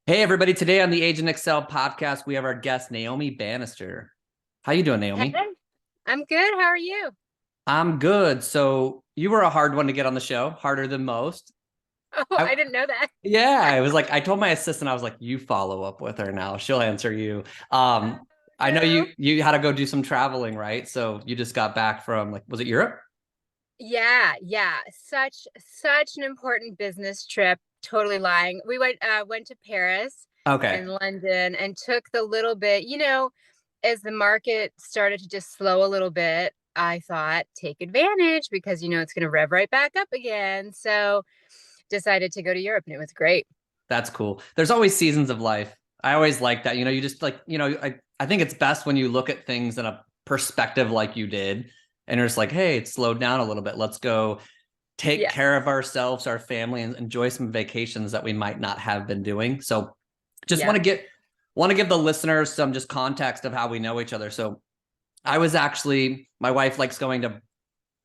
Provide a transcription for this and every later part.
Hey everybody, today on the AgentXcel podcast, we have our guest Naomi Bannister. How you doing, Hey, Naomi? I'm good. How are you? I'm good. So you were a hard one to get on the show, harder than most. Oh, I I didn't know that. Yeah, I was like, I told my assistant, I was like, you follow up with her now. She'll answer you. Oh, I know no. you had to go do some traveling, right? So you just got back from like, was it Europe? Yeah. Such an important business trip. Totally lying. We went to Paris Okay. and London and took the little bit, as the market started to just slow a little bit, I thought take advantage because it's going to rev right back up again. So decided to go to Europe and it was great. That's cool. There's always seasons of life. I always like that. You just like, I think it's best when you look at things in a perspective like you did. And you're just like, hey, it's slowed down a little bit. Let's go take Yeah. care of ourselves, our family, and enjoy some vacations that we might not have been doing. So just Yeah. want to give the listeners some just context of how we know each other. So I was actually, my wife likes going to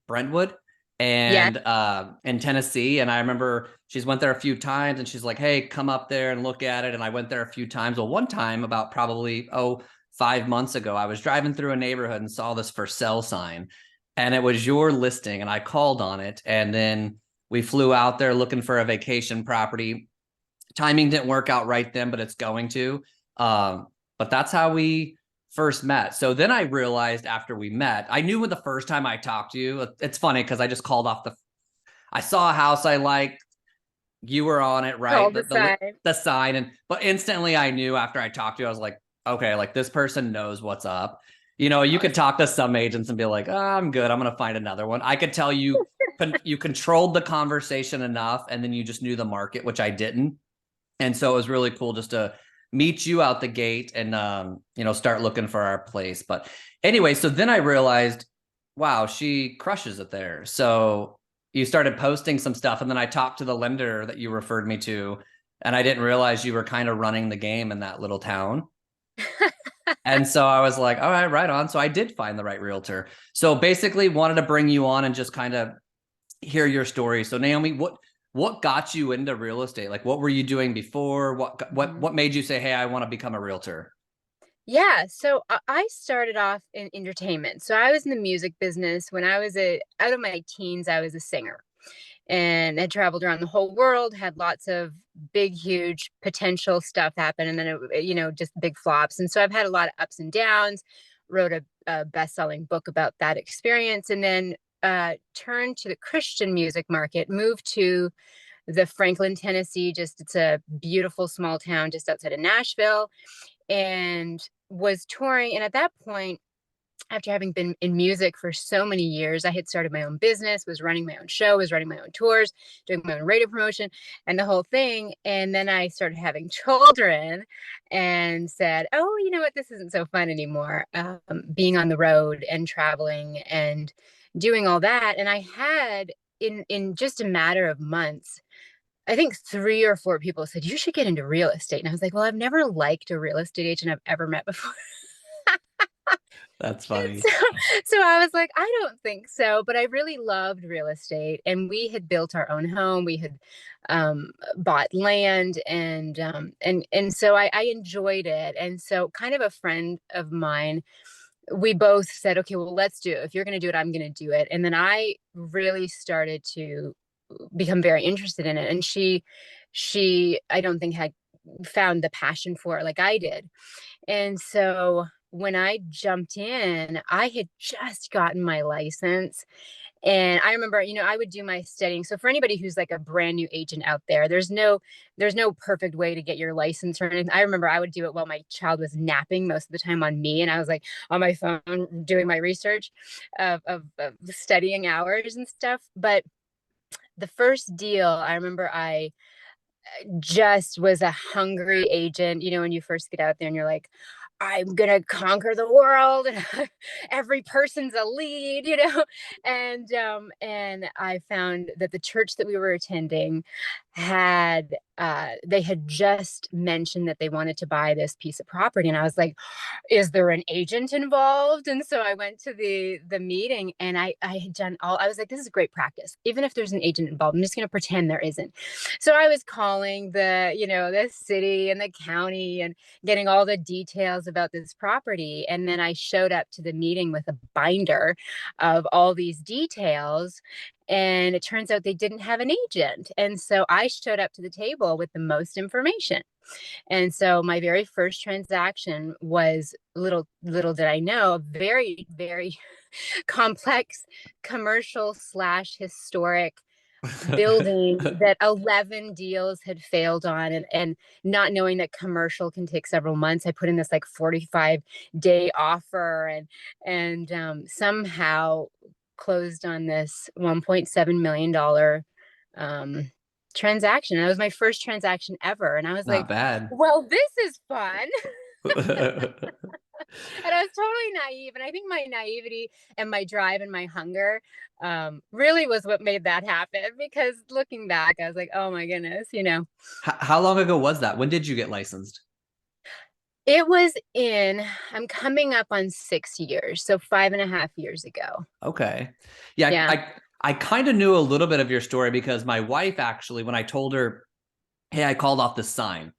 Brentwood Yeah. and in Tennessee. And I remember she's went there a few times and she's like, hey, come up there and look at it. And I went there a few times. Well, one time about probably 5 months ago, I was driving through a neighborhood and saw this for sale sign. And it was your listing. And I called on it. And then we flew out there looking for a vacation property. Timing didn't work out right then, but it's going to. But that's how we first met. So then I realized after we met, I knew when the first time I talked to you, it's funny because I just called off I saw a house I liked. You were on it, right? All the The time. the sign, but instantly I knew after I talked to you, I was like, okay, like this person knows what's up. You could Awesome. talk to some agents and be like, oh, I'm good. I'm gonna find another one. I could tell you controlled the conversation enough, and then you just knew the market, which I didn't. And so it was really cool just to meet you out the gate and start looking for our place. But anyway, so then I realized, wow, she crushes it there. So you started posting some stuff, and then I talked to the lender that you referred me to, and I didn't realize you were kind of running the game in that little town. And so I was like, all right, right on. So I did find the right realtor. So basically wanted to bring you on and just kind of hear your story. So Naomi, what got you into real estate? Like what were you doing before? What made you say, "Hey, I want to become a realtor?" Yeah, so I started off in entertainment. So I was in the music business when I was out of my teens. I was a singer and had traveled around the whole world, had lots of big, huge potential stuff happen, and then just big flops. And so I've had a lot of ups and downs. Wrote a best-selling book about that experience, and then turned to the Christian music market. Moved to the Franklin, Tennessee. Just it's a beautiful small town just outside of Nashville and was touring. And at that point, after having been in music for so many years, I had started my own business, was running my own show, was running my own tours, doing my own radio promotion, and the whole thing. And then I started having children and said, oh, you know what? This isn't so fun anymore. Being on the road and traveling and doing all that. And I had in just a matter of months, I think 3 or 4 people said, you should get into real estate. And I was like, well, I've never liked a real estate agent I've ever met before. That's And funny. so I was like, I don't think so. But I really loved real estate. And we had built our own home. We had bought land and so I enjoyed it. And so kind of a friend of mine, we both said, okay, well, let's do it. If you're going to do it, I'm going to do it. And then I really started to become very interested in it. And she I don't think had found the passion for it like I did. And so when I jumped in, I had just gotten my license. And I remember, I would do my studying. So for anybody who's like a brand new agent out there, there's no perfect way to get your license or anything. I remember I would do it while my child was napping most of the time on me. And I was like on my phone doing my research of studying hours and stuff. But the first deal, I remember I just was a hungry agent. When you first get out there and you're like, I'm gonna conquer the world, and every person's a lead. And I found that the church that we were attending had they had just mentioned that they wanted to buy this piece of property, and I was like, is there an agent involved? And so I went to the meeting, and I had done all, I was like, this is great practice. Even if there's an agent involved, I'm just going to pretend there isn't. So I was calling the city and the county and getting all the details about this property. And then I showed up to the meeting with a binder of all these details. And it turns out they didn't have an agent. And so I showed up to the table with the most information. And so my very first transaction was, little did I know, a very, very complex commercial slash historic building that 11 deals had failed on, and not knowing that commercial can take several months, I put in this like 45-day offer, and somehow closed on this $1.7 million transaction. That was my first transaction ever. And I was Not like, bad. well, this is fun. And I was totally naive. And I think my naivety and my drive and my hunger really was what made that happen. Because looking back, I was like, oh my goodness, How long ago was that? When did you get licensed? It was I'm coming up on 6 years. So 5.5 years ago. Okay. Yeah, Yeah. I kind of knew a little bit of your story because my wife actually, when I told her, hey, I called off this sign,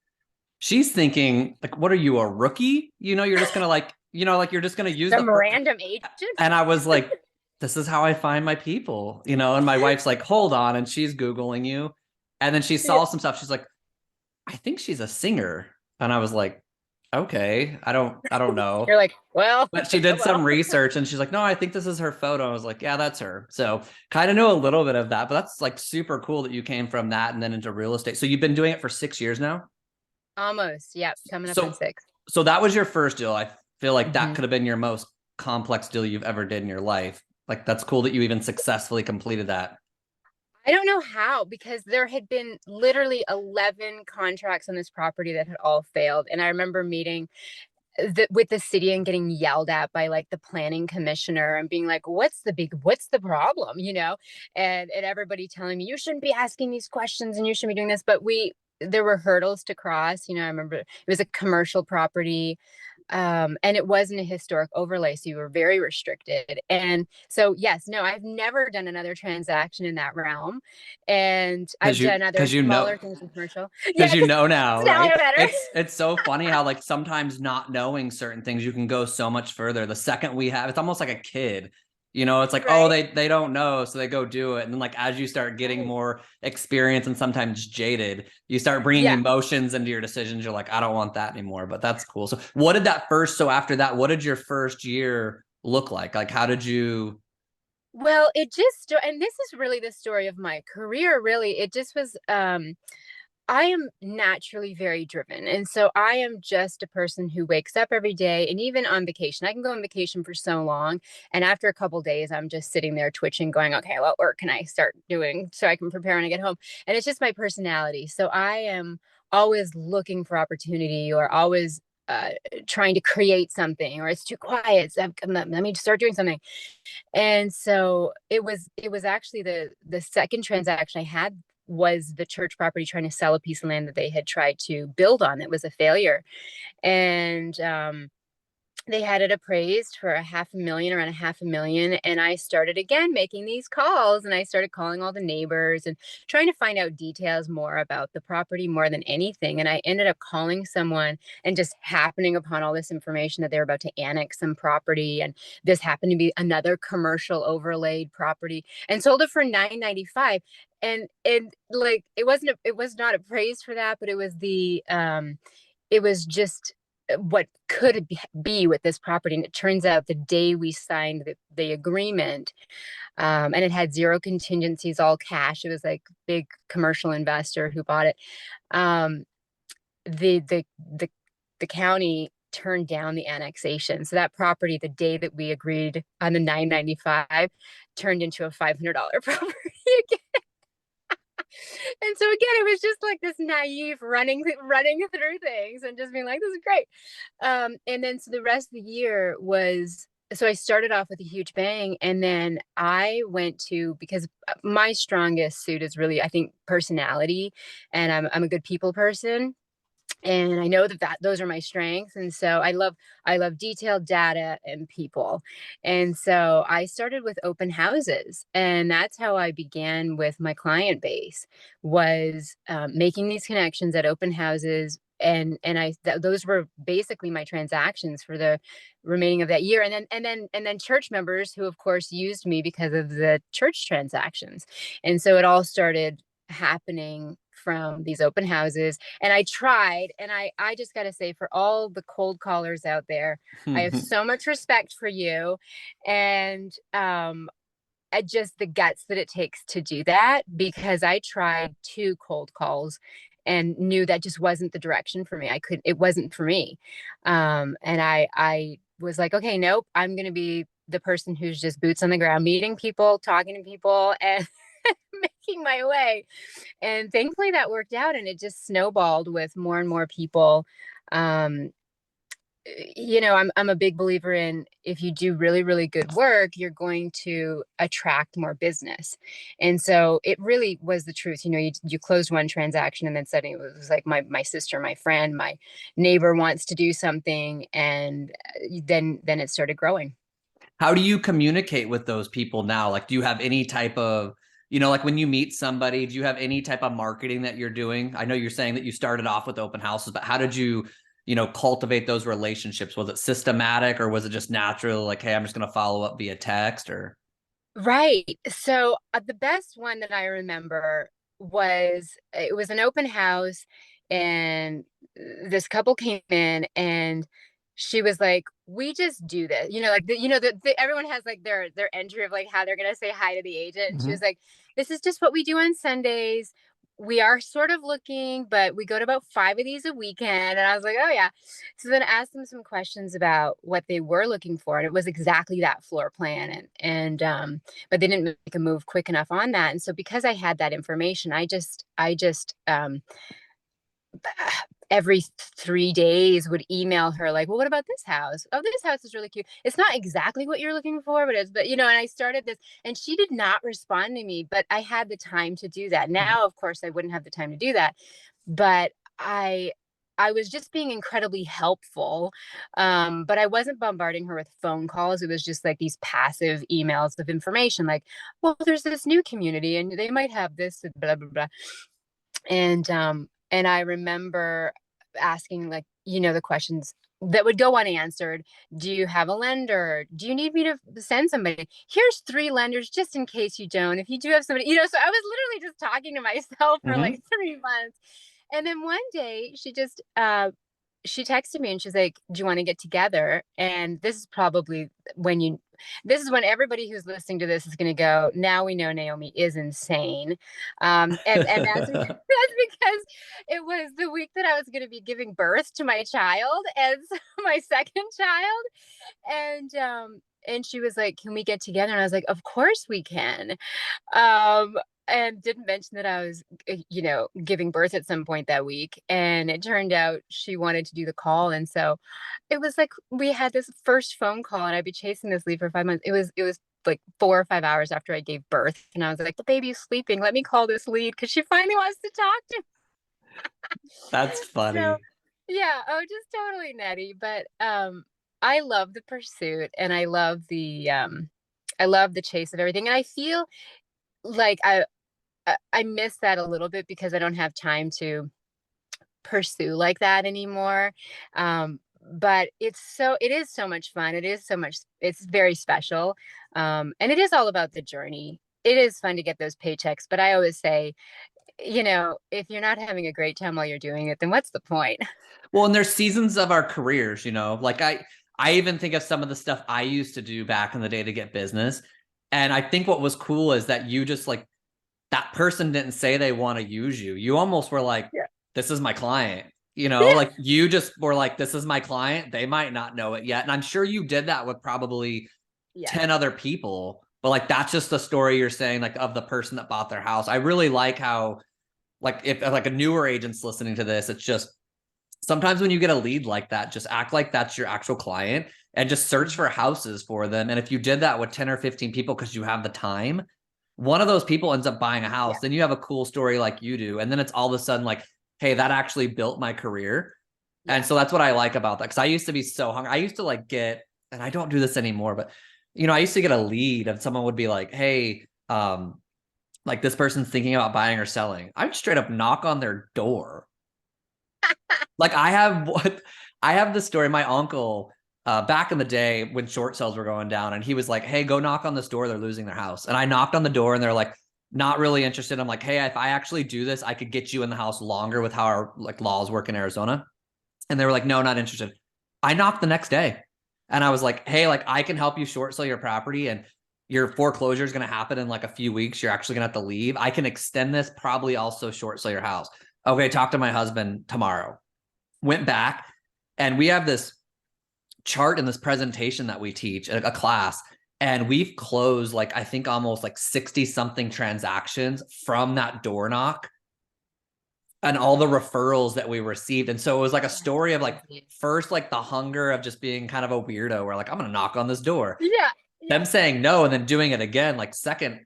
she's thinking, like, what are you, a rookie? You're just gonna like you're just gonna use the Some first. random agent. And I was like, this is how I find my people. And my wife's like, hold on, and she's Googling you. And then she Yeah. saw some stuff. She's like, I think she's a singer. And I was like, okay, I don't know. You're like, well, But she oh did some well. research and she's like, no, I think this is her photo. I was like, yeah, that's her. So kind of know a little bit of that, but that's like super cool that you came from that and then into real estate. So you've been doing it for 6 years now? Almost. Yep. Coming up on So 6. so that was your first deal. I feel like that Mhm. could have been your most complex deal you've ever did in your life. Like that's cool that you even successfully completed that. I don't know how, because there had been literally 11 contracts on this property that had all failed. And I remember meeting with the city and getting yelled at by like the planning commissioner and being like, what's the problem? And everybody telling me, you shouldn't be asking these questions and you shouldn't be doing this. But there were hurdles to cross. I remember it was a commercial property. And it wasn't a historic overlay, so you were very restricted. And so, yes, no, I've never done another transaction in that realm, and I've Because you done other because you know smaller things in commercial. Yeah, because you because know now, now I right? know better. It's so funny how like sometimes not knowing certain things, you can go so much further. The second we have, it's almost like a kid. It's like, oh, Right, they don't know, so they go do it. And then like as you start getting right. more experience and sometimes jaded, you start bringing Yeah. emotions into your decisions. You're like, I don't want that anymore. But that's cool. So what did that first? So after that, what did your first year look like? Like, how did you? Well, and this is really the story of my career. Really, it just was. I am naturally very driven. And so I am just a person who wakes up every day, and even on vacation, I can go on vacation for so long. And after a couple days, I'm just sitting there twitching, going, okay, what work can I start doing so I can prepare when I get home? And it's just my personality. So I am always looking for opportunity, or always trying to create something, or it's too quiet. So let me start doing something. And so it was actually the second transaction I had was the church property trying to sell a piece of land that they had tried to build on. It was a failure. And they had it appraised for around a half a million. And I started again making these calls, and I started calling all the neighbors and trying to find out details more about the property more than anything. And I ended up calling someone and just happening upon all this information that they were about to annex some property. And this happened to be another commercial overlaid property, and sold it for 995. And like it was not appraised for that, but it was just what could be with this property. And it turns out the day we signed the agreement, and it had zero contingencies, all cash. It was like big commercial investor who bought it. Um, the the the the county turned down the annexation. So that property, the day that we agreed on the 995, turned into a $500 property again. And so again, it was just like this naive running through things and just being like, this is great. And then so the rest of the year was so I started off with a huge bang, and then I went to, because my strongest suit is really, I think, personality, and I'm a good people person, and I know that those are my strengths. And so I love detailed data and people. And so I started with open houses, and that's how I began with my client base, was making these connections at open houses. And those were basically my transactions for the remaining of that year. And then church members who of course used me because of the church transactions. And so it all started happening from these open houses. And I tried, and I just got to say, for all the cold callers out there, I have so much respect for you. And just the guts that it takes to do that, because I tried 2 cold calls and knew that just wasn't the direction for me. It wasn't for me. And I was like, okay, nope, I'm going to be the person who's just boots on the ground, meeting people, talking to people, and making my way. And thankfully that worked out, and it just snowballed with more and more people. um I'm a big believer in, if you do really, really good work, you're going to attract more business. And so it really was the truth. You closed one transaction, and then suddenly it was like my sister, my friend, my neighbor wants to do something, and then it started growing. How do you communicate with those people now? Like, do you have any type of, like when you meet somebody, do you have any type of marketing that you're doing? I know you're saying that you started off with open houses, but how did you, cultivate those relationships? Was it systematic, or was it just natural? Like, hey, I'm just going to follow up via text, or? Right. So the best one that I remember was, it was an open house, and this couple came in, and she was like, "We just do this." Like everyone has like their entry of like how they're gonna say hi to the agent, and she was Mhm. like, "This is just what we do on Sundays. We are sort of looking, but we go to about 5 of these a weekend." And I was like, "Oh yeah." So then I asked them some questions about what they were looking for, and it was exactly that floor plan, and but they didn't make a move quick enough on that. And so because I had that information, I just every 3 days would email her like, "Well, what about this house? Oh, this house is really cute. It's not exactly what you're looking for, but." And I started this, and she did not respond to me, but I had the time to do that. Now, of course, I wouldn't have the time to do that, but I was just being incredibly helpful. But I wasn't bombarding her with phone calls. It was just like these passive emails of information, like, "Well, there's this new community, and they might have this, blah blah blah." And I remember asking, like, the questions that would go unanswered. "Do you have a lender? Do you need me to send somebody? Here's 3 lenders just in case you don't. If you do have somebody," so I was literally just talking to myself for like Mhm. 3 months. And then one day she texted me, and she's like, "Do you want to get together?" And this is when everybody who's listening to this is going to go, "Now we know Naomi is insane." And that's that's because it was the week that I was going to be giving birth to my child, and so my second child. And she was like, "Can we get together?" And I was like, "Of course we can." Um, and didn't mention that I was, giving birth at some point that week. And it turned out she wanted to do the call. And so it was like we had this first phone call, and I'd be chasing this lead for 5 months. It was like 4 or 5 hours after I gave birth. And I was like, "The baby's sleeping. Let me call this lead because she finally wants to talk to." That's So funny. yeah, oh, just totally nutty. But I love the pursuit, and I love the chase of everything. And I feel like I miss that a little bit because I don't have time to pursue like that anymore. But it is so much fun. It's very special. And it is all about the journey. It is fun to get those paychecks, but I always say, if you're not having a great time while you're doing it, then what's the point? Well, and there's seasons of our careers, like I even think of some of the stuff I used to do back in the day to get business. And I think what was cool is that you just like, that person didn't say they want to use you. You almost were like, Yeah. this is my client. Yeah. Like you just were like, this is my client. They might not know it yet. And I'm sure you did that with probably Yes. 10 other people. But like, that's just the story you're saying, like, of the person that bought their house. I really like how, like, if like a newer agent's listening to this, it's just sometimes when you get a lead like that, just act like that's your actual client. and just search for houses for them. And if you did that with 10 or 15 people because you have the time, one of those people ends up buying a house. Yeah. Then you have a cool story like you do. And then it's all of a sudden like, hey, that actually built my career. And Yeah. so that's what I like about that. Because I used to be so hungry. I used to like get, and I don't do this anymore, but I used to get a lead and someone would be like, hey, like this person's thinking about buying or selling. I'd straight up knock on their door. Like I have this story. My uncle, back in the day when short sales were going down, and he was like, hey, go knock on this door. They're losing their house. And I knocked on the door and they're like, not really interested. I'm like, hey, if I actually do this, I could get you in the house longer with how our like laws work in Arizona. And they were like, no, not interested. I knocked the next day and I was like, hey, like I can help you short sell your property and your foreclosure is going to happen in like a few weeks. You're actually going to have to leave. I can extend this, probably also short sell your house. Okay, talk to my husband tomorrow. Went back and we have this chart in this presentation that we teach, a class, and we've closed like, I think almost like 60 something transactions from that door knock and all the referrals that we received. And so it was like a story of like first like the hunger of just being kind of a weirdo where like I'm gonna knock on this door, Yeah. them saying no and then doing it again, like second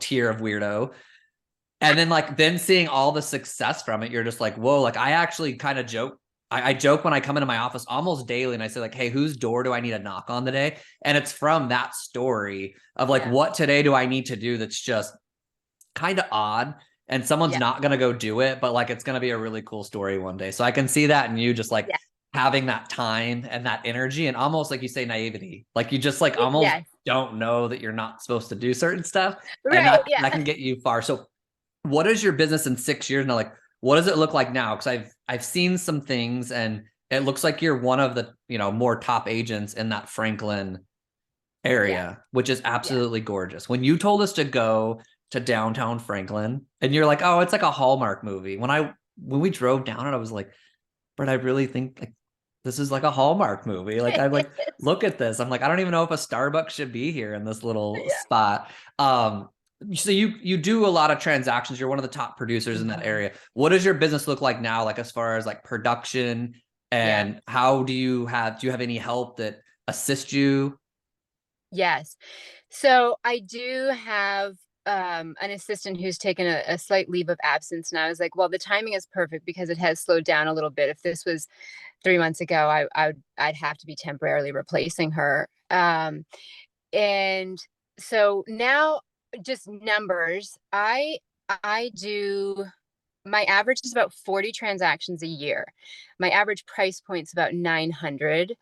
tier of weirdo, and then like then seeing all the success from it. You're just like, whoa. Like I actually kind of joke. I joke when I come into my office almost daily and I say like, hey, whose door do I need to knock on today? And it's from that story of like, what today do I need to do that's just kind of odd, and someone's Yeah. not going to go do it, but like it's going to be a really cool story one day. So I can see that in you, just like Yeah. having that time and that energy and almost like you say naivety, like you just like almost Yes. don't know that you're not supposed to do certain stuff, and Right. that Yeah. can get you far. So what is your business in 6 years now? Like what does it look like now? Because I've seen some things and it looks like you're one of the more top agents in that Franklin Yeah. area, which is Yeah. absolutely gorgeous. When you told us to go to downtown Franklin and you're like, oh, it's like a Hallmark movie. When we drove down it, I was like, but I really think like this is like a Hallmark movie. Like I'm like, look at this. I'm like, I don't even know if a Starbucks should be here in this little Yeah. spot. So you do a lot of transactions. You're one of the top producers in that Mhm. area. What does your business look like now? Like as far as like production, Yeah. and how do you have any help that assist you? Yes. So I do have an assistant who's taken a slight leave of absence. And I was like, well, the timing is perfect because it has slowed down a little bit. If this was 3 months ago, I'd have to be temporarily replacing her. And so now just numbers, I do my average is about 40 transactions a year. My average price point's about 900.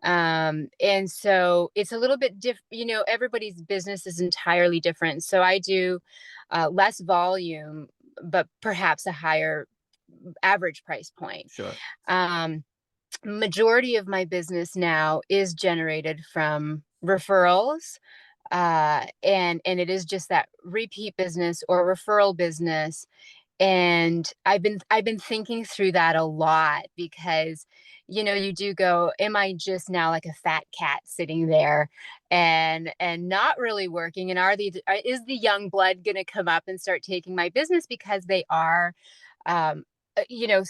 And so it's a little bit different. Everybody's business is entirely different. So I do less volume, but perhaps a higher average price point. Sure. Um, Majority of my business now is generated from referrals. And it is just that repeat business or referral business. And I've been thinking through that a lot because you do go, am I just now like a fat cat sitting there and not really working, and is the young blood going to come up and start taking my business because they are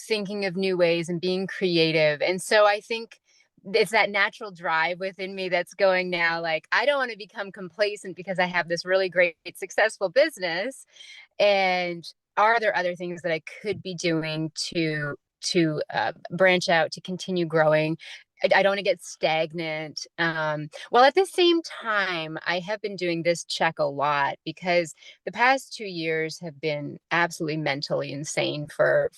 thinking of new ways and being creative. And so I think it's that natural drive within me that's going now, like, I don't want to become complacent because I have this really great successful business. And are there other things that I could be doing to branch out, to continue growing? I don't want to get stagnant. Well, at the same time, I have been doing this check a lot because the past 2 years have been absolutely mentally insane for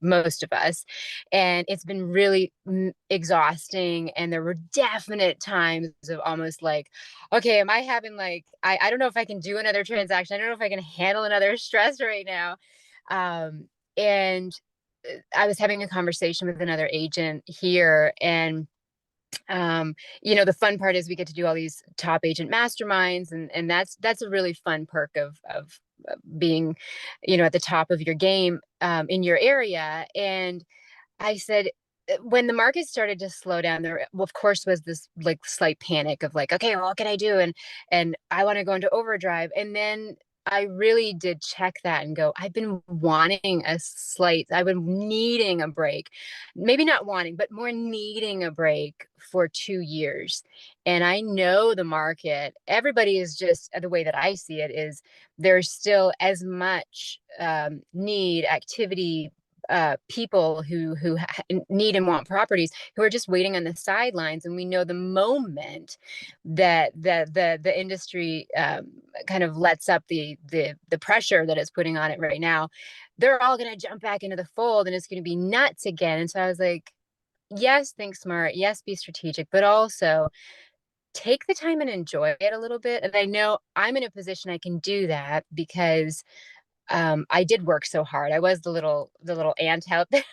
most of us, and it's been really exhausting. And there were definite times of almost like, okay, am I having like I don't know if I can do another transaction. I don't know if I can handle another stress right now. And I was having a conversation with another agent here, and the fun part is we get to do all these top agent masterminds, and that's a really fun perk of being, at the top of your game in your area. And I said, when the market started to slow down, there, of course, was this like slight panic of like, okay, well, what can I do? And I want to go into overdrive. And then I really did check that and go, I've been wanting I've been needing a break. Maybe not wanting, but more needing a break for 2 years. And I know the market, everybody is just the way that I see it is there's still as much need, activity, people who need and want properties who are just waiting on the sidelines. And we know the moment that the industry kind of lets up the pressure that it's putting on it right now, they're all going to jump back into the fold and it's going to be nuts again. And so I was like, yes, think smart, yes, be strategic, but also take the time and enjoy it a little bit. And I know I'm in a position I can do that because I did work so hard. I was the little ant out there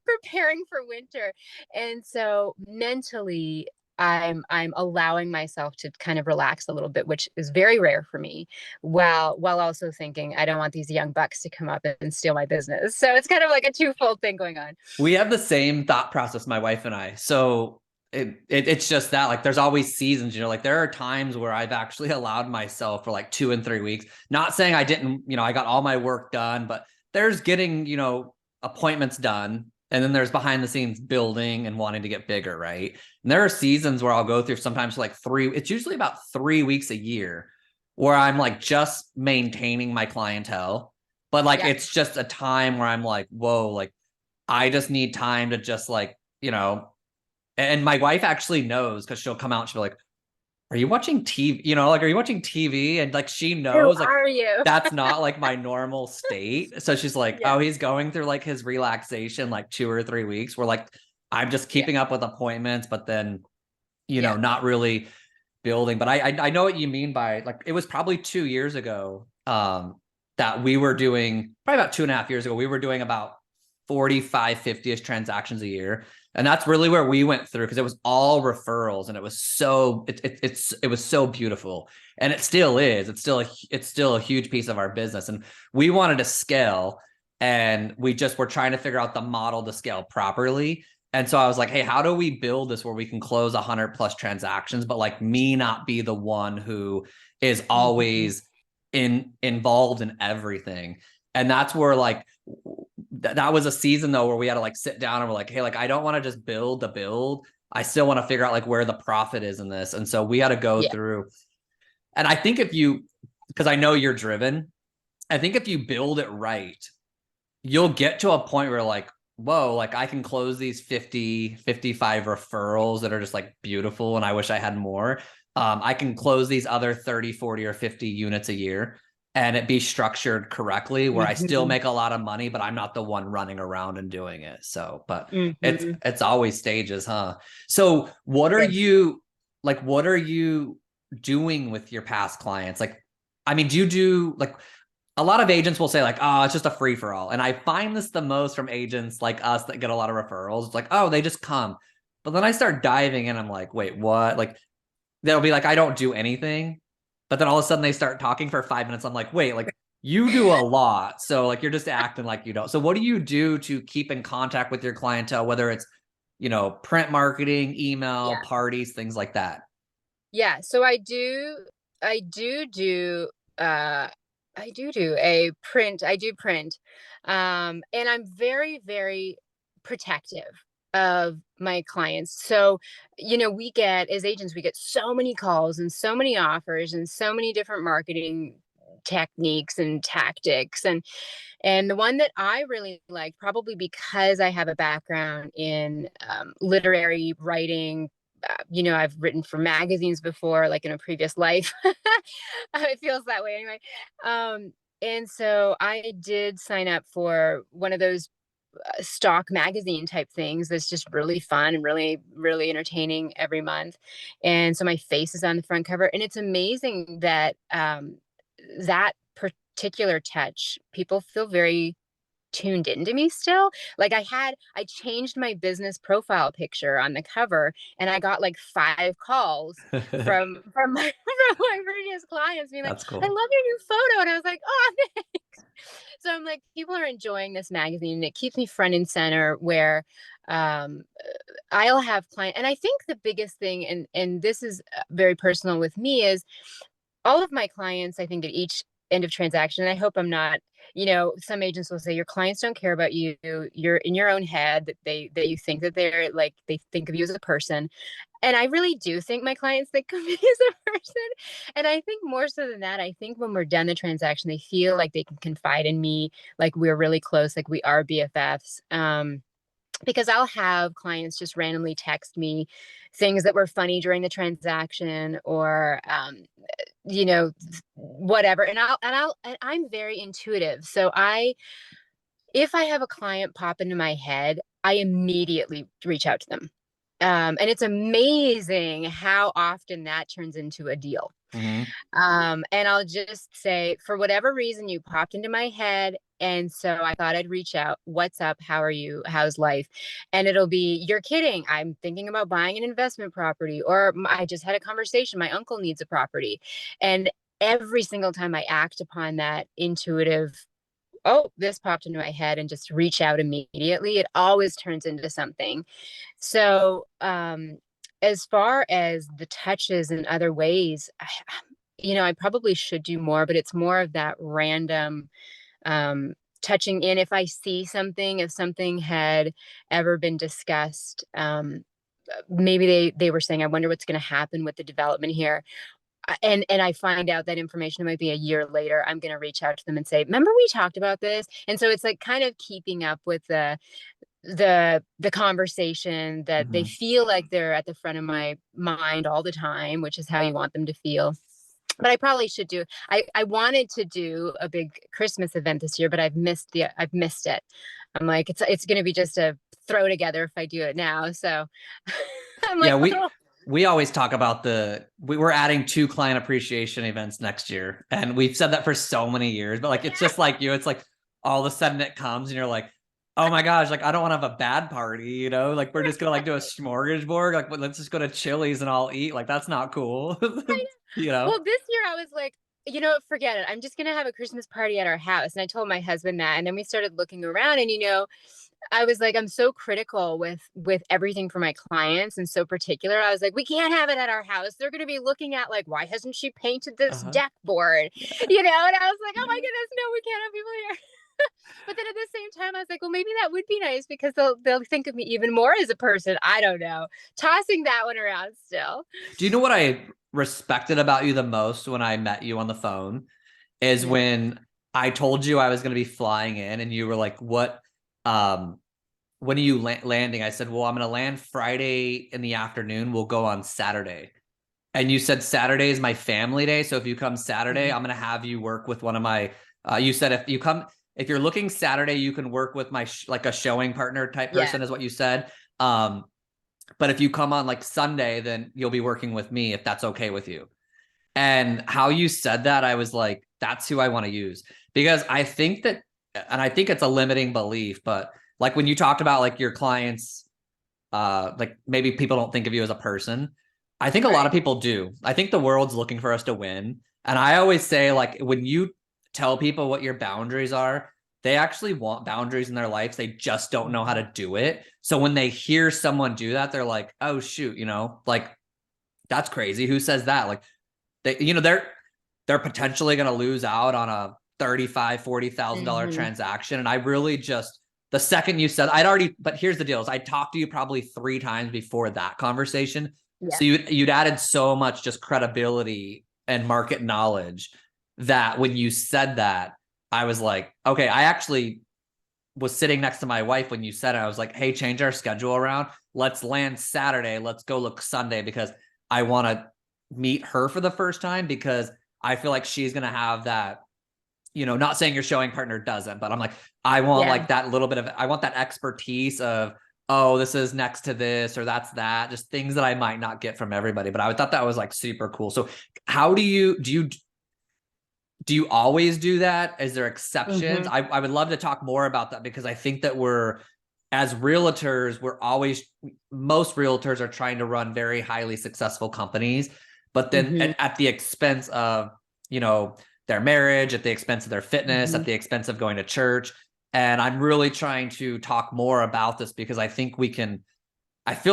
preparing for winter. And so mentally I'm allowing myself to kind of relax a little bit, which is very rare for me, while also thinking I don't want these young bucks to come up and steal my business. So it's kind of like a twofold thing going on. We have the same thought process, my wife and I. So it's just that, like, there's always seasons, like there are times where I've actually allowed myself for like 2 and 3 weeks, not saying I didn't, I got all my work done, but there's getting, appointments done. And then there's behind the scenes building and wanting to get bigger. Right. And there are seasons where I'll go through sometimes like it's usually about 3 weeks a year where I'm like just maintaining my clientele. But like, Yeah. it's just a time where I'm like, whoa, like, I just need time to just like, and my wife actually knows because she'll come out and she'll be like, are you watching TV? Like, are you watching TV? And like, she Who knows like are you? that's not like my normal state. So she's like, Yeah. oh, he's going through like his relaxation, like 2 or 3 weeks where like I'm just Yeah. keeping up with appointments, but then, Yeah. not really building. But I know what you mean by like, it was probably 2 years ago that we were doing, probably about 2.5 years ago, we were doing about 45, 50-ish transactions a year. And that's really where we went through because it was all referrals and it was so it was so beautiful. And it still is. It's still a huge piece of our business. And we wanted to scale and we just were trying to figure out the model to scale properly. And so I was like, hey, how do we build this where we can close 100+ transactions, but like me not be the one who is Mhm. always involved in everything. And that's where like that was a season though where we had to like sit down and we're like, hey, like I don't want to just build the build. I still want to figure out like where the profit is in this. And so we had to go Yeah. through. And I think because I know you're driven, I think if you build it right, you'll get to a point where like, whoa, like I can close these 50, 55 referrals that are just like beautiful. And I wish I had more. I can close these other 30, 40, or 50 units a year and it be structured correctly where I still Mhm. make a lot of money, but I'm not the one running around and doing it. So, but Mhm. it's always stages, huh? So Yes. what are you doing with your past clients? Like, I mean, do you do like a lot of agents will say like, oh, it's just a free for all. And I find this the most from agents like us that get a lot of referrals. It's like, oh, they just come. But then I start diving in. I'm like, wait, what? Like, they'll be like, I don't do anything. But then all of a sudden they start talking for 5 minutes. I'm like, wait, like you do a lot. So like you're just acting like you don't. So what do you do to keep in contact with your clientele, whether it's, print marketing, email, Yeah. parties, things like that? Yeah. So I do do, uh, I do a print. I do print. And I'm very, very protective of my clients. So, as agents, we get so many calls and so many offers and so many different marketing techniques and tactics. And the one that I really like, probably because I have a background in literary writing, I've written for magazines before, like in a previous life. It feels that way anyway. And so I did sign up for one of those stock magazine type things that's just really fun and really, really entertaining every month. And so my face is on the front cover. And it's amazing that that particular touch, people feel very tuned into me still. Like I changed my business profile picture on the cover and I got like 5 calls from my from my previous clients being like, That's I cool. love your new photo. And I was like, oh, thanks. So I'm like, people are enjoying this magazine and it keeps me front and center where um I'll have client. And I think the biggest thing, and this is very personal with me, is all of my clients, I think at each end of transaction. And I hope I'm not, some agents will say your clients don't care about you. You're in your own head, that you think that they think of you as a person. And I really do think my clients think of me as a person. And I think more so than that, I think when we're done the transaction, they feel like they can confide in me, like we're really close, like we are BFFs. Because I'll have clients just randomly text me things that were funny during the transaction, or whatever. And I'm very intuitive. So if I have a client pop into my head, I immediately reach out to them. And it's amazing how often that turns into a deal. Mhm. And I'll just say, for whatever reason, you popped into my head. And so I thought I'd reach out. What's up? How are you? How's life? And it'll be, you're kidding. I'm thinking about buying an investment property, or I just had a conversation. My uncle needs a property. And every single time I act upon that intuitive, oh, this popped into my head, and just reach out immediately, it always turns into something. So, as far as the touches and other ways, I probably should do more, but it's more of that random, touching in. If I see something, if something had ever been discussed, maybe they were saying, I wonder what's going to happen with the development here. And I find out that information, it might be a year later, I'm going to reach out to them and say, remember we talked about this? And so it's like kind of keeping up with the conversation, that they Mhm. feel like they're at the front of my mind all the time, which is how you want them to feel. But I probably should do, I wanted to do a big Christmas event this year, but I've missed it. I'm like, it's going to be just a throw together if I do it now. So I'm Yeah, like, we always talk about we're adding 2 client appreciation events next year. And we've said that for so many years, but like, it's just like it's like all of a sudden it comes and you're like, oh my gosh, like I don't want to have a bad party, like we're just gonna like do a smorgasbord, like let's just go to Chili's and all eat. Like that's not cool. you know? well, this year I was like, forget it. I'm just going to have a Christmas party at our house. And I told my husband that. And then we started looking around, and, I was like, I'm so critical with everything for my clients, and so particular. I was like, we can't have it at our house. They're going to be looking at like, why hasn't she painted this Uh-huh. deck board? Yeah. And I was like, oh my goodness, no, we can't have people here. But then at the same time, I was like, well, maybe that would be nice, because they'll think of me even more as a person. I don't know. Tossing that one around still. Do you know what I respected about you the most when I met you on the phone is Yeah. when I told you I was going to be flying in and you were like, um, when are you landing? I said, well, I'm going to land Friday in the afternoon. We'll go on Saturday. And you said Saturday is my family day. So if you come Saturday, Mhm. I'm going to have you work with one of my, you said if you're looking Saturday, you can work with my, like a showing partner type Yeah. person is what you said. But if you come on like Sunday, then you'll be working with me if that's okay with you. And how you said that, I was like, that's who I want to use. Because I think that, and I think it's a limiting belief, but like when you talked about like your clients, like maybe people don't think of you as a person. I think a lot of Right. people do. I think the world's looking for us to win. And I always say, like, when you tell people what your boundaries are, they actually want boundaries in their lives. They just don't know how to do it. So when they hear someone do that, they're like, oh, shoot, like that's crazy. Who says that? Like, they're potentially going to lose out on a $35,000-$40,000 Hmm. transaction. And I really just, the second you said, but here's the deal is I talked to you probably 3 times before that conversation. Yeah. So you'd added so much just credibility and market knowledge that when you said that, I was like, okay, I actually was sitting next to my wife when you said it. I was like, hey, change our schedule around. Let's land Saturday. Let's go look Sunday because I want to meet her for the first time because I feel like she's going to have that, not saying your showing partner doesn't, but I'm like, I want Yeah. like that little bit of, I want that expertise of, oh, this is next to this or that's that, just things that I might not get from everybody. But I thought that was like super cool. So how do you always do that? Is there exceptions? Hmm. I would love to talk more about that because I think that as realtors, most realtors are trying to run very highly successful companies, but then Hmm. at the expense of, their marriage, at the expense of their fitness, Hmm. at the expense of going to church. And I'm really trying to talk more about this because I feel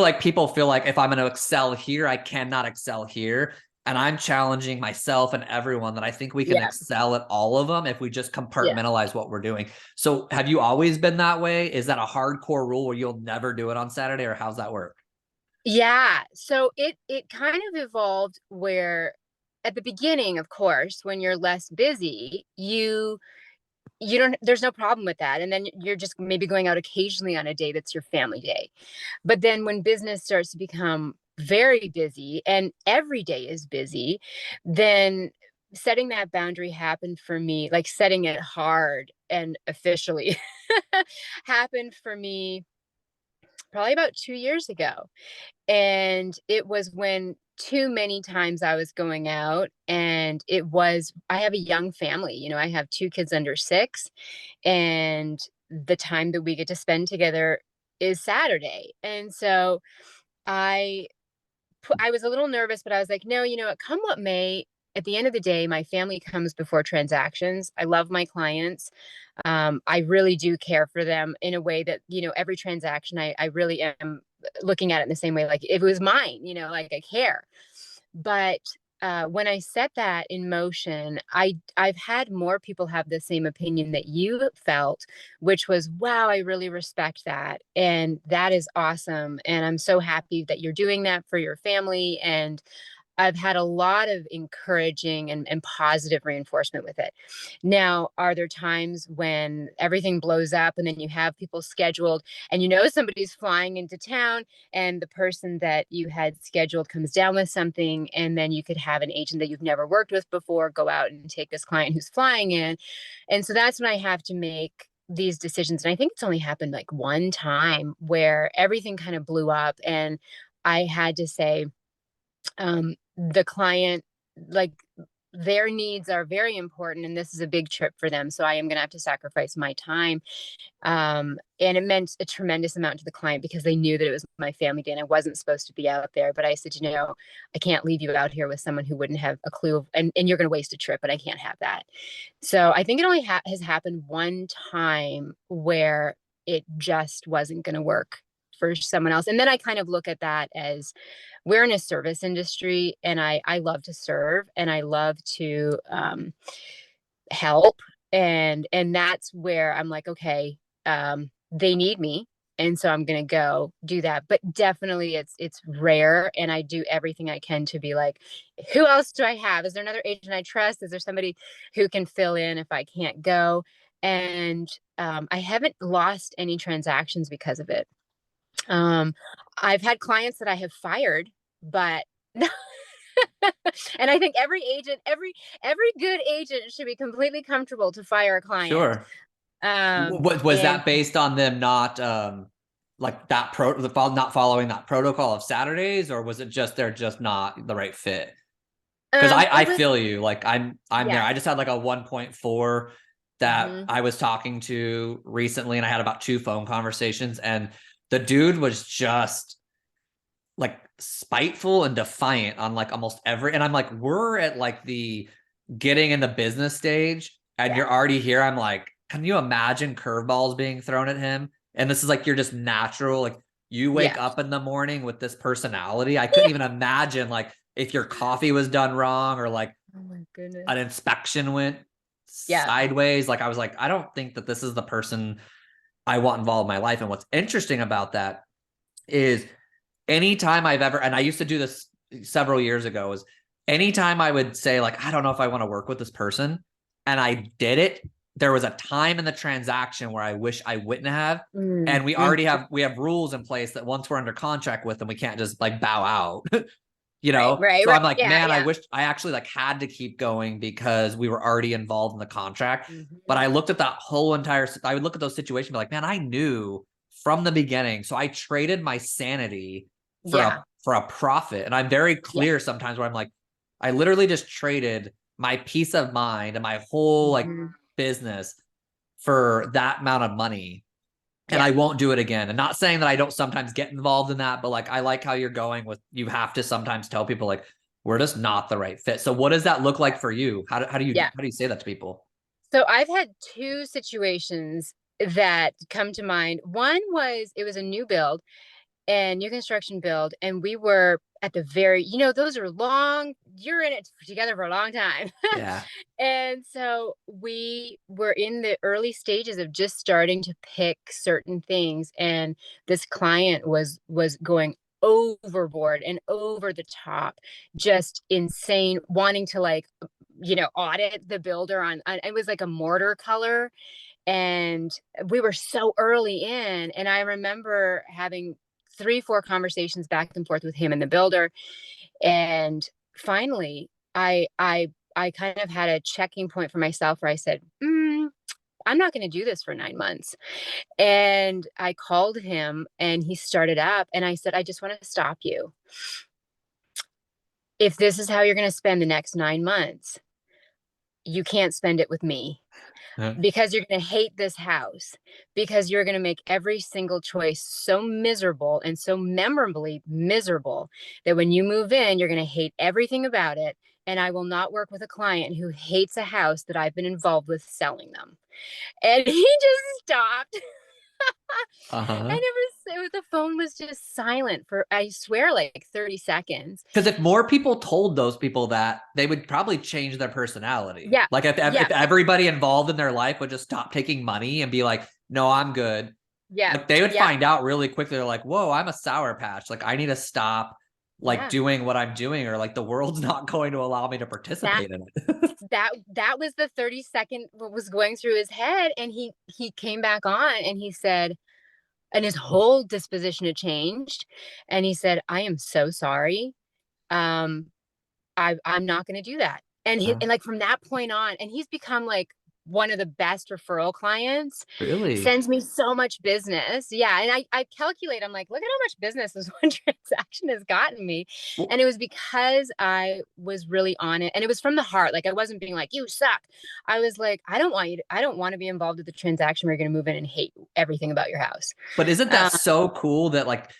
like people feel like if I'm going to excel here, I cannot excel here. and I'm challenging myself and everyone that I think we can Yeah. excel at all of them if we just Yeah. compartmentalize what we're doing. So have you always been that way? Is that a hardcore rule where you'll never do it on Saturday, or how's that work? Yeah. So it kind of evolved where at the beginning, of course, when you're less busy, you don't there's no problem with that. And then you're just maybe going out occasionally on a day that's your family day. But then when business starts to become very busy and every day is busy, then setting that boundary happened for me, like setting it hard and officially happened for me probably about 2 years ago. And it was when too many times I was going out, and I have a young family, I have two kids under 6, and the time that we get to spend together is Saturday. And so I I was a little nervous, but I was like, no, come what may, at the end of the day, my family comes before transactions. I love my clients. I really do care for them in a way that, every transaction, I really am looking at it in the same way. Like if it was mine, like I care. But when I set that in motion, I've had more people have the same opinion that you felt, which was, wow, I really respect that, and that is awesome, and I'm so happy that you're doing that for your family. And I've had a lot of encouraging and positive reinforcement with it. Now, are there times when everything blows up and then you have people scheduled and somebody's flying into town, and the person that you had scheduled comes down with something, and then you could have an agent that you've never worked with before go out and take this client who's flying in. And so that's when I have to make these decisions. And I think it's only happened like one time where everything kind of blew up, and I had to say, the client, like, their needs are very important, and this is a big trip for them, so I am going to have to sacrifice my time. And it meant a tremendous amount to the client because they knew that it was my family day and I wasn't supposed to be out there. But I said, I can't leave you out here with someone who wouldn't have a clue, and you're going to waste a trip, and I can't have that. So I think it only has happened one time where it just wasn't going to work for someone else. And then I kind of look at that as, we're in a service industry, and I love to serve, and I love to help. And that's where I'm like, okay, they need me. And so I'm going to go do that. But definitely it's rare. And I do everything I can to be like, who else do I have? Is there another agent I trust? Is there somebody who can fill in if I can't go? And I haven't lost any transactions because of it. Um, I've had clients that I have fired, but and I think every good agent should be completely comfortable to fire a client. Sure. Was And that based on them not like that not following that protocol of Saturdays, or was it just they're just not the right fit? Because I it was, feel you. Like I'm there. yeah. I just had like a 1.4 that Hmm. I was talking to recently, and I had about 2 phone conversations, and the dude was just like spiteful and defiant on like almost every, and I'm like, we're at like the getting in the business stage and Yeah. you're already here. I'm like, can you imagine curveballs being thrown at him? And this is like, you're just natural. Like you wake Yeah. up in the morning with this personality. I couldn't even imagine like if your coffee was done wrong, or like Oh my goodness. an inspection went Yeah. sideways. Like I was like, I don't think that this is the person I want involved in my life. And what's interesting about that is anytime I've ever, and I used to do this several years ago, is anytime I would say, like, I don't know if I want to work with this person, and I did it, there was a time in the transaction where I wish I wouldn't have. And we Mm-hmm. already have rules in place that once we're under contract with them, we can't just like bow out. Right. Right. So Right. I'm like, Yeah. man, I Yeah. wish I actually like had to keep going because we were already involved in the contract. But Hmm. I looked at that whole entire, I would look at those situations and be like, man, I knew from the beginning. So I traded my sanity Yeah. for a profit. And I'm very Yeah. clear sometimes where I'm like, I literally just traded my peace of mind and my whole like Hmm. business for that amount of money. And Yeah. I won't do it again. And not saying that I don't sometimes get involved in that, but like I like how you're going with, you have to sometimes tell people like we're just not the right fit. So what does that look like for you? Yeah. How do you say that to people? So I've had two situations that come to mind. One was, it was a new build, and new construction build. And we were at the very, those are long, you're in it together for a long time. Yeah. And so we were in the early stages of just starting to pick certain things. And this client was going overboard and over the top, just insane, wanting to like, audit the builder on it was like a mortar color. And we were so early in. And I remember having 3, 4 conversations back and forth with him and the builder. And finally, I kind of had a checking point for myself where I said, I'm not going to do this for 9 months. And I called him and he started up and I said, I just want to stop you. If this is how you're going to spend the next 9 months, you can't spend it with me. Because you're going to hate this house, because you're going to make every single choice so miserable and so memorably miserable that when you move in, you're going to hate everything about it. And I will not work with a client who hates a house that I've been involved with selling them. And he just stopped. And Uh-huh. the phone was just silent for, I swear, like 30 seconds. Because if more people told those people that, they would probably change their personality. Yeah. Like Yeah. if everybody involved in their life would just stop taking money and be like, no, I'm good. Yeah. Like they would Yeah. find out really quickly. They're like, whoa, I'm a sour patch. Like I need to stop like Yeah. doing what I'm doing, or like the world's not going to allow me to That participate in it. that was the 30-second what was going through his head. And he came back on and he said, and his whole disposition had changed. And he said, I am so sorry. um I'm not going to do that. And like from that point on, and he's become like one of the best referral clients, Really? sends me so much business. Yeah. And I calculate, I'm like, look at how much business this one transaction has gotten me. Well, And it was because I was really on it. And it was from the heart. Like I wasn't being like, you suck. I was like, I don't want to be involved with the transaction where you're going to move in and hate everything about your house. but isn't that Um, so cool that like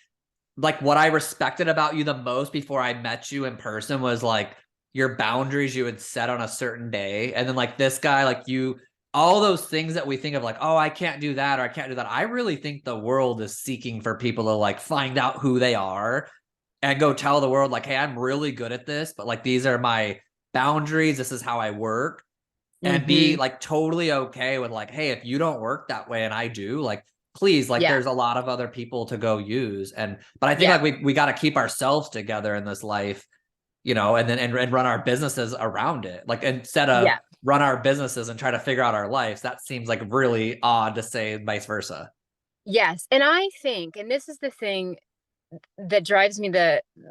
what I respected about you the most before I met you in person was like your boundaries you would set on a certain day. And then like this guy, like you, all those things that we think of like, oh, I can't do that or I can't do that. I really think the world is seeking for people to like find out who they are and go tell the world like, hey, I'm really good at this, but like these are my boundaries. This is how I work. And be mhm. like totally okay with like, hey, if you don't work that way and I do, like please, like Yeah. there's a lot of other people to go use. And but I think Yeah. like we got to keep ourselves together in this life, and then and run our businesses around it. Like instead of Yeah. run our businesses and try to figure out our lives, that seems like really odd to say vice versa. Yes. And I think, and this is the thing that drives me,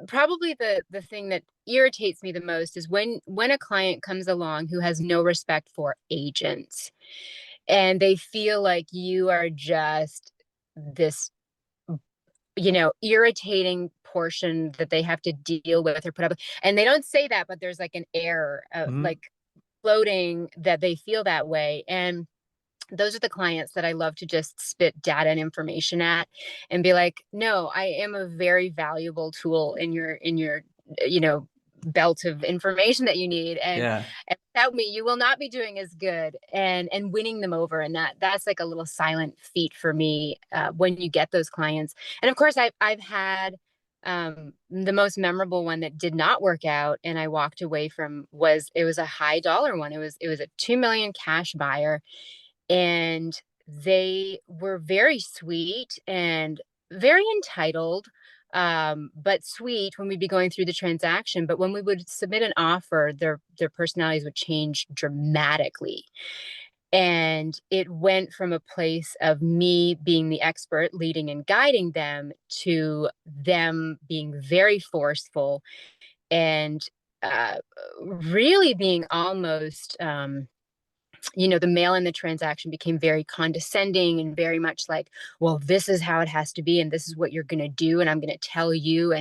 probably the thing that irritates me the most is when a client comes along who has no respect for agents, and they feel like you are just this, irritating portion that they have to deal with or put up with. And they don't say that, but there's like an air, Mhm. like floating, that they feel that way. And those are the clients that I love to just spit data and information at and be like, no, I am a very valuable tool in your, you know, belt of information that you need. Yeah. And without me, you will not be doing as good. And winning them over. And that's like a little silent feat for me, when you get those clients. And of course I've had, the most memorable one that did not work out and I walked away from, it was a high dollar one. It was a 2 million cash buyer, and they were very sweet and very entitled, but sweet when we'd be going through the transaction. But when we would submit an offer, their personalities would change dramatically. And it went from a place of me being the expert leading and guiding them to them being very forceful and, uh, really being almost, the male in the transaction became very condescending and very much like, well, this is how it has to be and this is what you're going to do and I'm going to tell you.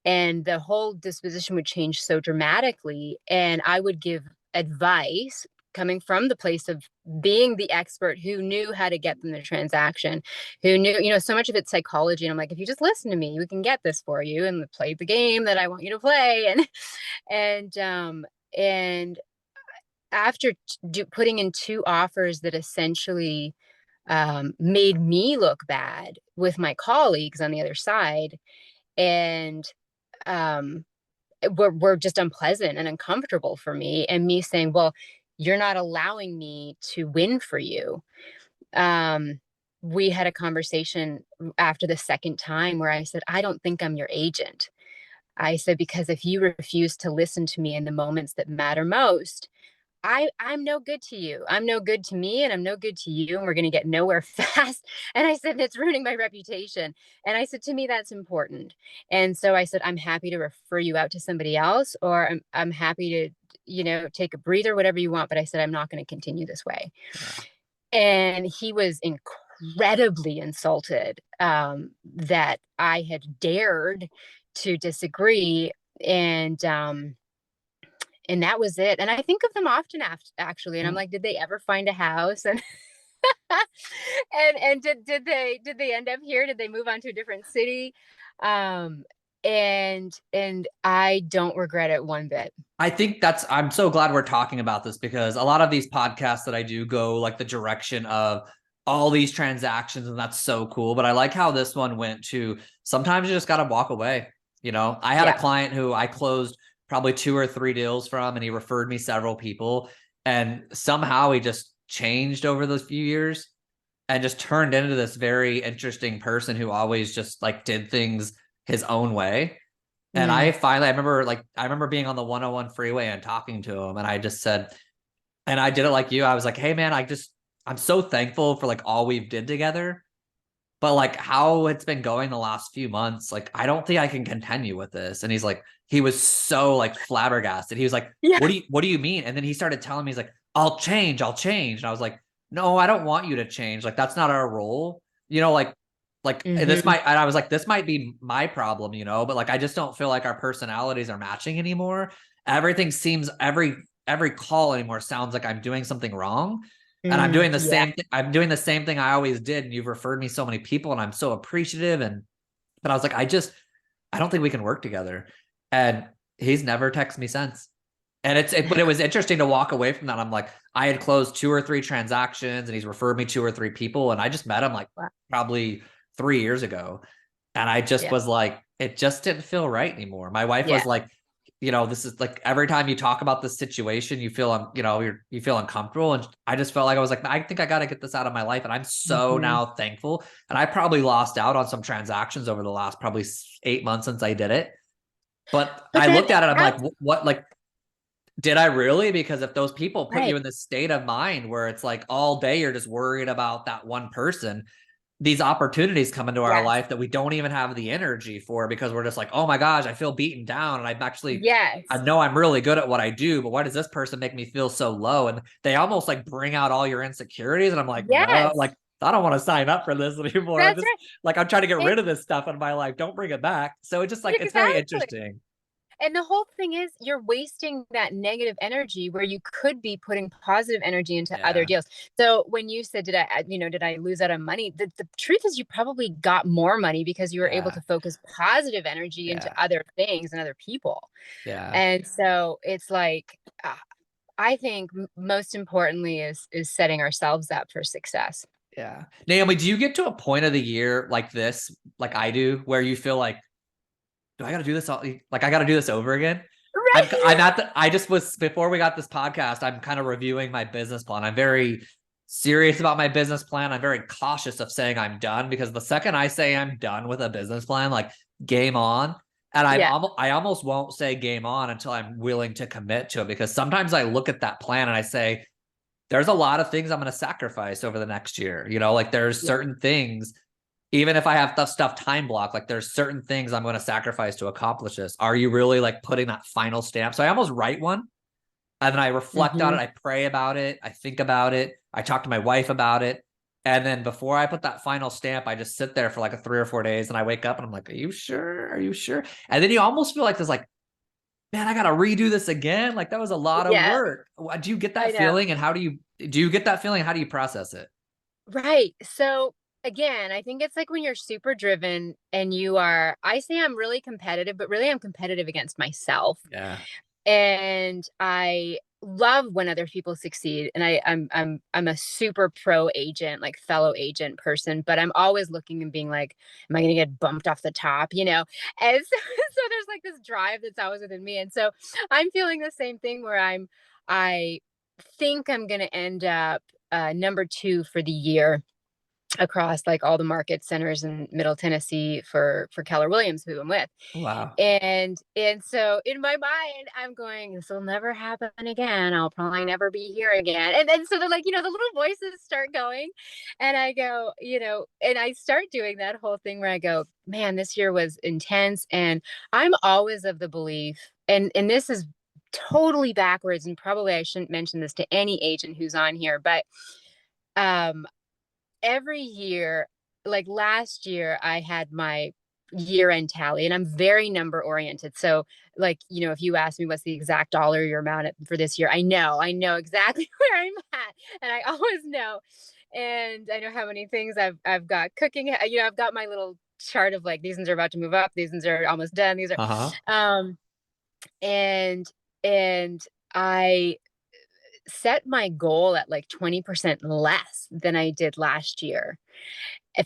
And the whole disposition would change so dramatically, and I would give advice coming from the place of being the expert who knew how to get them the transaction, who knew, so much of it's psychology. And I'm like, if you just listen to me, we can get this for you and play the game that I want you to play. And after putting in 2 offers that essentially, made me look bad with my colleagues on the other side. And um, were just unpleasant and uncomfortable for me. And me saying, well, you're not allowing me to win for you. Um, we had a conversation after the second time where I said, I don't think I'm your agent. I said, because if you refuse to listen to me in the moments that matter most, I'm no good to you. I'm no good to me, and I'm no good to you, and we're going to get nowhere fast. And I said, it's ruining my reputation. And I said, to me, that's important. And so I said, I'm happy to refer you out to somebody else, or I'm happy to, take a breather, whatever you want. But I said, I'm not going to continue this way. Yeah. And he was incredibly insulted, that I had dared to disagree. And that was it. And I think of them often actually. And I'm like, did they ever find a house? And and did they end up here? Did they move on to a different city? Um, and I don't regret it one bit. I think I'm so glad we're talking about this, because a lot of these podcasts that I do go like the direction of all these transactions, and that's so cool. But I like how this one went to sometimes you just got to walk away. I had a Yeah. client who I closed probably 2 or 3 deals from, and he referred me several people. And somehow he just changed over those few years and just turned into this very interesting person who always just like did things his own way. And Mm. I remember being on the 101 freeway and talking to him. And I just said, and I did it like you. I was like, hey man, I'm so thankful for like all we've did together. But like how it's been going the last few months, like I don't think I can continue with this. And he was so like flabbergasted. He was like, Yeah. what do you mean? And then he started telling me, he's like, I'll change. And I was like, no, I don't want you to change. Like that's not our role. Hmm. And I was like, this might be my problem, but like I just don't feel like our personalities are matching anymore. Everything seems every call anymore sounds like I'm doing something wrong. And I'm doing the Yeah. same thing. I'm doing the same thing I always did. And you've referred me so many people, and I'm so appreciative. But I was like, I don't think we can work together. And he's never texted me since. But it was interesting to walk away from that. I'm like, I had closed 2 or 3 transactions, and he's referred me 2 or 3 people. And I just met him like Wow. probably 3 years ago. And I just Yeah. was like, it just didn't feel right anymore. My wife Yeah. was like, this is like every time you talk about this situation, you feel, you feel uncomfortable. And I just felt like I was like, I think I got to get this out of my life. And I'm so Hmm. now thankful. And I probably lost out on some transactions over the last probably 8 months since I did it. But But I then looked at it, I'm like, that's what, like, did I really? Because if those people put you right. in this state of mind where it's like all day you're just worried about that one person, these opportunities come into our Yes. life that we don't even have the energy for, because we're just like, oh my gosh, I feel beaten down. And I Yes. know I'm really good at what I do, but why does this person make me feel so low? And they almost like bring out all your insecurities. And I'm like, no, Yes. like, I don't want to sign up for this anymore. That's right. I'm trying to get And rid of this stuff in my life. Don't bring it back. So it's just like, it's very exactly. interesting. And the whole thing is you're wasting that negative energy where you could be putting positive energy into other Yeah. deals. So when you said, did I lose out on money? The truth is you probably got more money because you were able Yeah. to focus positive energy into Yeah. other things and other people. Yeah. And so it's like, I think most importantly is setting ourselves up for success. Yeah. Naomi, do you get to a point of the year like this, like I do, where you feel like, do I got to do this like I got to do this over again? I'm Right. at the I just was before we got this podcast, I'm kind of reviewing my business plan. I'm very serious about my business plan. I'm very cautious of saying I'm done, because the second I say I'm done with a business plan, like game on. And Yeah. I almost won't say game on until I'm willing to commit to it, because sometimes I look at that plan and I say, there's a lot of things I'm going to sacrifice over the next year. Like there's Yeah. certain things, even if I have stuff time block, like there's certain things I'm going to sacrifice to accomplish this. Are you really like putting that final stamp? So I almost write one, and then I reflect on Hmm. it. I pray about it. I think about it. I talk to my wife about it. And then before I put that final stamp, I just sit there for like 3 or 4 days, and I wake up and I'm like, are you sure? Are you sure? And then you almost feel like there's like, man, I got to redo this again. Like that was a lot of Yeah. work. Do you get I that know. feeling? And do you get that feeling? How do you process it? Right. So again, I think it's like when you're super driven and I say I'm really competitive, but really I'm competitive against myself. Yeah. And love when other people succeed. And I'm a super pro agent, like fellow agent person, but I'm always looking and being like, am I gonna get bumped off the top, you know? And so, so there's like this drive that's always within me. And so I'm feeling the same thing where I think I'm gonna end up number 2 for the year across like all the market centers in Middle Tennessee for Keller Williams, who I'm with. Wow. And so in my mind, I'm going, this will never happen again. I'll probably never be here again. And then so they're like, you know, the little voices start going. And I go, you know, and I start doing that whole thing where I go, man, this year was intense. And I'm always of the belief, and this is totally backwards, and probably I shouldn't mention this to any agent who's on here, but um every year, like last year, I had my year-end tally, and I'm very number oriented. So, like, you know, if you ask me what's the exact dollar year amount for this year, I know exactly where I'm at, and I always know. And I know how many things I've got cooking. You know, I've got my little chart of like these ones are about to move up, these ones are almost done, these are, Uh-huh. and and I set my goal at like 20% less than I did last year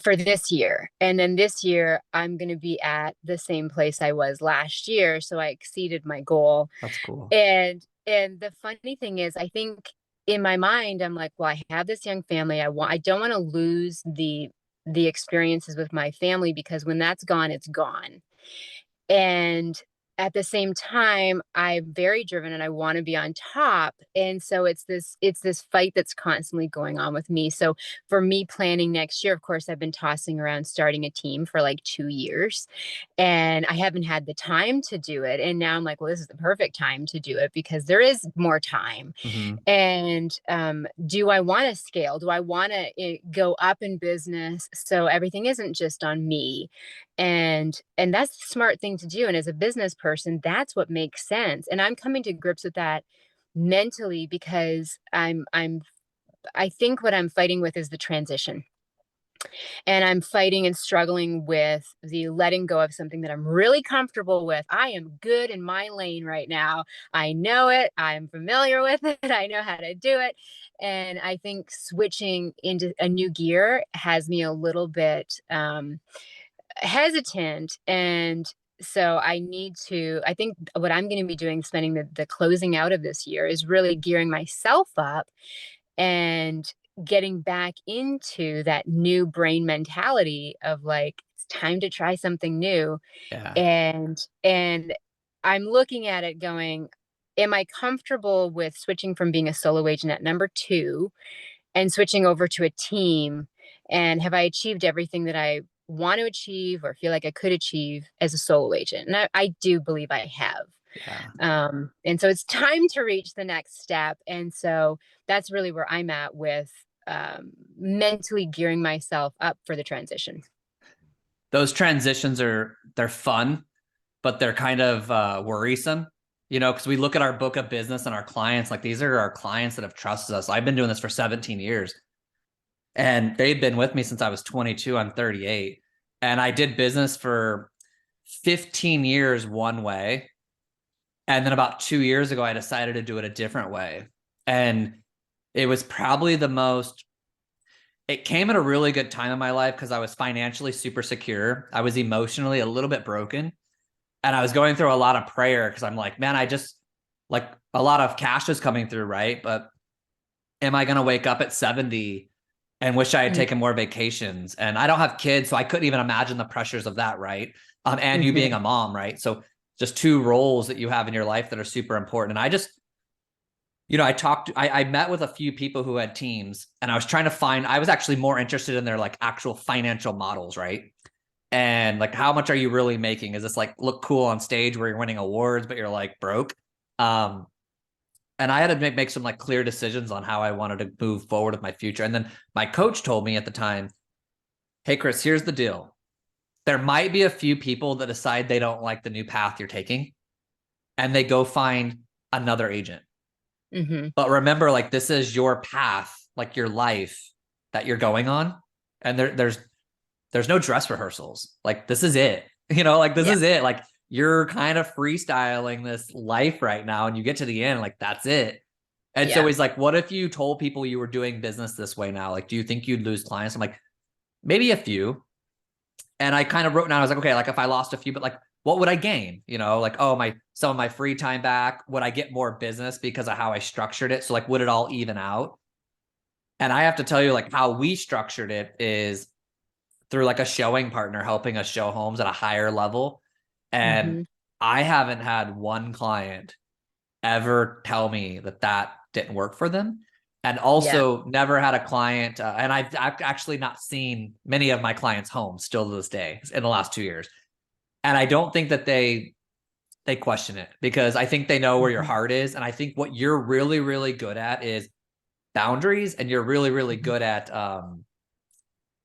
for this year. And then this year, I'm going to be at the same place I was last year. So I exceeded my goal. That's cool. And the funny thing is, I think in my mind, I'm like, well, I have this young family. I don't want to lose the experiences with my family, because when that's gone, it's gone. And at the same time, I'm very driven and I want to be on top. And so it's this fight that's constantly going on with me. So for me planning next year, of course, I've been tossing around starting a team for like 2 years, and I haven't had the time to do it. And now I'm like, well, this is the perfect time to do it because there is more time. Hmm. And do I want to scale? Do I want to go up in business so everything isn't just on me? And that's the smart thing to do. And as a business person, that's what makes sense. And I'm coming to grips with that mentally, because I think what I'm fighting with is the transition. And I'm fighting and struggling with the letting go of something that I'm really comfortable with. I am good in my lane right now. I know it. I'm familiar with it. I know how to do it. And I think switching into a new gear has me a little bit hesitant. And so I think what I'm going to be doing, spending the closing out of this year, is really gearing myself up and getting back into that new brain mentality of like, it's time to try something new. Yeah. And I'm looking at it going, am I comfortable with switching from being a solo agent at number 2 and switching over to a team? And have I achieved everything that I want to achieve or feel like I could achieve as a solo agent? And I do believe I have. Yeah. And so it's time to reach the next step. And so that's really where I'm at with mentally gearing myself up for the transition. Those transitions they're fun, but they're kind of worrisome, you know, because we look at our book of business and our clients, like these are our clients that have trusted us. I've been doing this for 17 years and they've been with me since I was 22. I'm 38. And I did business for 15 years one way. And then about 2 years ago, I decided to do it a different way. And it was probably it came at a really good time in my life because I was financially super secure. I was emotionally a little bit broken. And I was going through a lot of prayer because I'm like, man, I just like a lot of cash is coming through, right? But am I going to wake up at 70 and wish I had taken more vacations? And I don't have kids, so I couldn't even imagine the pressures of that, right? And you being Mm-hmm. a mom, right? So just two roles that you have in your life that are super important. And I just, you know, I met with a few people who had teams and I was trying to find, I was actually more interested in their like actual financial models, right? And like, how much are you really making? Is this like look cool on stage where you're winning awards, but you're like broke? Um, and I had to make some like clear decisions on how I wanted to move forward with my future. And then my coach told me at the time, hey, Chris, here's the deal. There might be a few people that decide they don't like the new path you're taking and they go find another agent. Mm-hmm. But remember, like, this is your path, like your life that you're going on. And there's no dress rehearsals. Like, this is it. You know, like this Yeah. is it. Like you're kind of freestyling this life right now and you get to the end, like that's it. And so Yeah. he's like, what if you told people you were doing business this way now? Like, do you think you'd lose clients? I'm like, maybe a few. And I kind of wrote down, I was like, okay, like if I lost a few, but like, what would I gain? You know, like, oh, some of my free time back. Would I get more business because of how I structured it? So like, would it all even out? And I have to tell you, like, how we structured it is through like a showing partner helping us show homes at a higher level. And Hmm. I haven't had one client ever tell me that didn't work for them. And Yeah. also never had a client, and I've actually not seen many of my clients' homes still to this day in the last 2 years. And I don't think that they question it, because I think they know where your Hmm. heart is. And I think what you're really, really good at is boundaries, and you're really, really Hmm. good at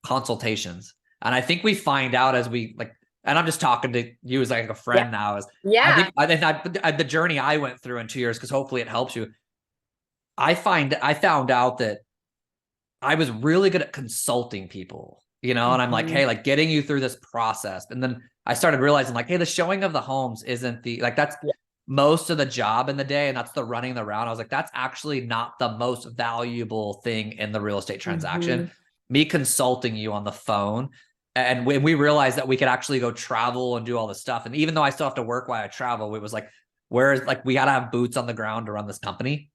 consultations. And I think we find out as we like, and I'm just talking to you as like a Yeah. friend now, is Yeah. I think the journey I went through in 2 years, because hopefully it helps you. I found out that I was really good at consulting people, and I'm like, Hmm. hey, like getting you through this process. And then I started realizing like, hey, the showing of the homes isn't like that's Yeah. most of the job in the day. And that's the running the round. I was like, that's actually not the most valuable thing in the real estate transaction. Hmm. Me consulting you on the phone. And when we realized that we could actually go travel and do all this stuff. And even though I still have to work while I travel, it was like, where's like, we got to have boots on the ground to run this company.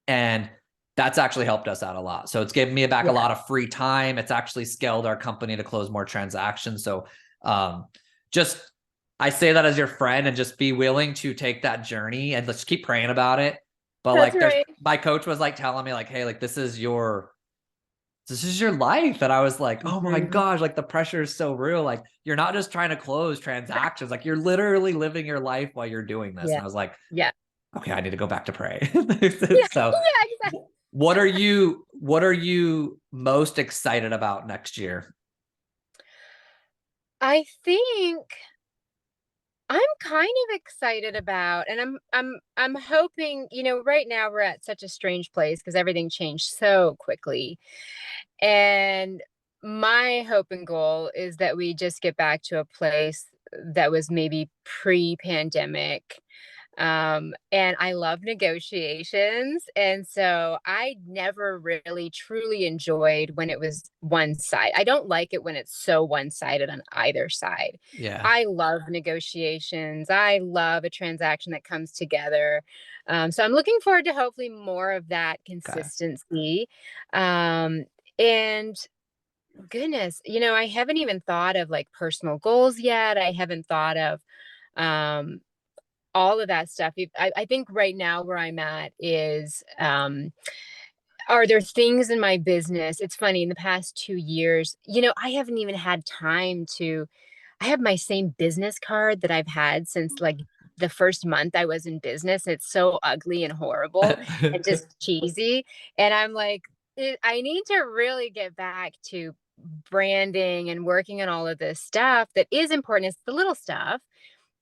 And that's actually helped us out a lot. So it's given me back a Yeah. lot of free time. It's actually scaled our company to close more transactions. So um, just, I say that as your friend, and just be willing to take that journey, and let's keep praying about it. But That's like, right. my coach was like telling me like, hey, like this is your life. And I was like, oh my Hmm. gosh, like the pressure is so real. Like you're not just trying to close transactions. Like you're literally living your life while you're doing this. And Yeah. I was like, Yeah. okay, I need to go back to pray. Yeah. So Yeah. Exactly. what are you most excited about next year? I think I'm kind of excited about, and I'm hoping, right now we're at such a strange place because everything changed so quickly. And my hope and goal is that we just get back to a place that was maybe pre-pandemic. And I love negotiations. And so I never really truly enjoyed when it was one side. I don't like it when it's so one-sided on either side. Yeah. I love negotiations. I love a transaction that comes together. So I'm looking forward to hopefully more of that Okay. consistency. Um, and goodness, I haven't even thought of like personal goals yet. I haven't thought of um all of that stuff. I think right now where I'm at is, are there things in my business? It's funny, in the past 2 years, I haven't even had time to. I have my same business card that I've had since like the first month I was in business. It's so ugly and horrible and just cheesy. And I'm like, I need to really get back to branding and working on all of this stuff that is important. It's the little stuff,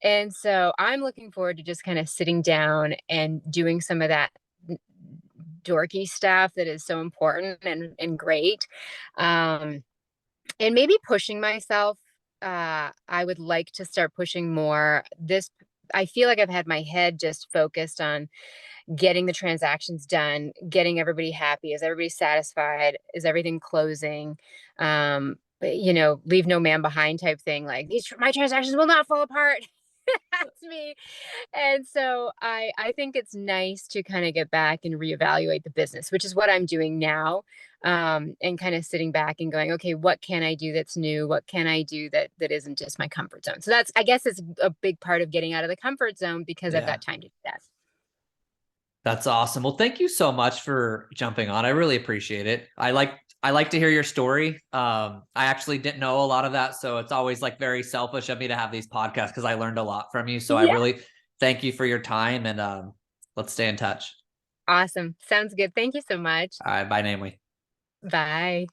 and so I'm looking forward to just kind of sitting down and doing some of that dorky stuff that is so important and great. Um, and maybe pushing myself. I would like to start pushing more. I feel like I've had my head just focused on getting the transactions done, getting everybody happy. Is everybody satisfied? Is everything closing? But, leave no man behind type thing. Like my transactions will not fall apart. That's me. And so I think it's nice to kind of get back and reevaluate the business, which is what I'm doing now. And kind of sitting back and going, okay, what can I do that's new? What can I do that isn't just my comfort zone? So I guess it's a big part of getting out of the comfort zone because I've Yeah. got time to do that. That's awesome. Well, thank you so much for jumping on. I really appreciate it. I like to hear your story. I actually didn't know a lot of that, so it's always like very selfish of me to have these podcasts, because I learned a lot from you. So I Yeah. really thank you for your time, and let's stay in touch. Awesome. Sounds good. Thank you so much. All right, bye, Naomi. Bye.